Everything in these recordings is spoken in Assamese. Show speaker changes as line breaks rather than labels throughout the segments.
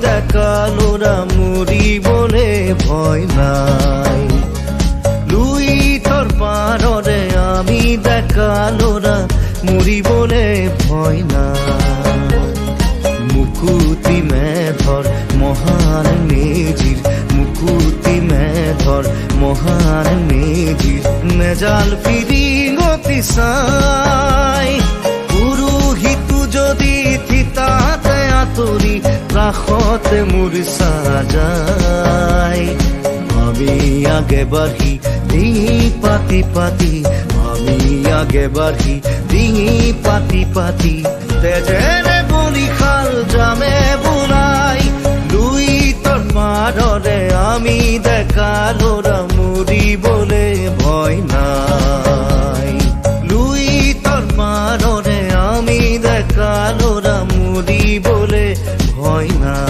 ডেকা ল'ৰা মৰিবলে ভয় নাই। লুইতৰ পাৰৰে আমি ডেকা ল'ৰা মৰিবলে ভয় নাই। মুকুতি মেধৰ মহান মেজিৰ, মুকুতি মেধৰ মহান মেজিৰ নেজাল ফিৰিঙতি চাই। পুৰোহিতো যদি থিতাতে আঁতৰি কাষতে মোৰ সাজাই। আমি আগে বাঢ়ি ডিঙি পাতি পাতি, আমি আগে বাঢ়ি ডিঙি পাতি পাতি তেজেৰে বলিখাল জামে বোলাই। লুইতৰ পাৰৰে আমি ডেকা ল'ৰা মৰিবলে ভয় নাই। লুইতৰ পাৰৰে আমি ডেকা ল'ৰা মৰিবলে ভয় নাই।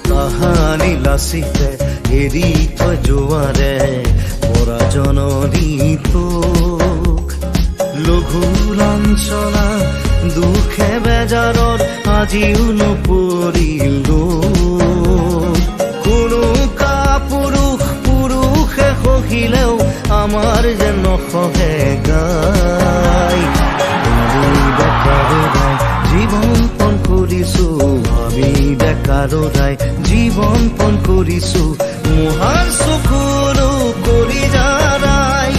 তাহানি লাচিতে এৰি থৈ যোৱাৰে পৰা জননী তোক। লঘু লাঞ্চনা দুখে বেজাৰত আজিও নপৰিল। কোনো কাপুৰুষ পুৰুষে সহিলেও আমাৰ যে নসহে গাই। ডেকা ল'ৰাই জীৱন পণ কৰিছো, আমি ডেকা ল'ৰাই জীৱন পণ কৰিছো। মহাৰ চকুলো কৰি যাৰাই,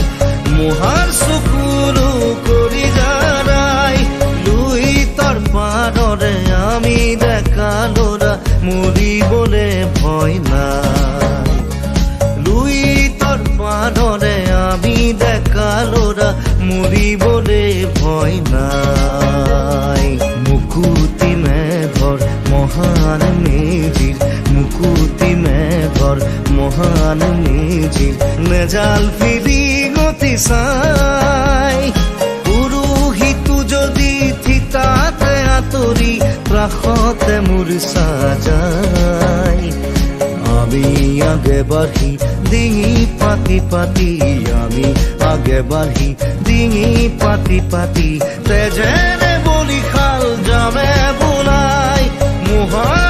মহাৰ চকুলো কৰি যাৰাই। লুইতৰ পাৰৰে আমি ডেকা ল'ৰা মৰিবলে ভয় নাই। লুইতৰ পাৰৰে আমি ডেকা ল'ৰা মৰিবলে ভয় নাই। মুকুতি মেধৰ মহান মেজিৰ, মুকুতি মেধৰ মহান মেজিৰ নেজাল ফিৰিঙতি চাই। পুৰোহিতো যদি থিতাতে আঁতৰি কাষতে মোৰ সাজাই। আমি আগে বাঢ়ি ডিঙি পাতি পাতি, আমি আগে বাঢ়ি ডিঙি পাতি পাতি তেজেৰে বলিখাল জামে বোলাই। মহান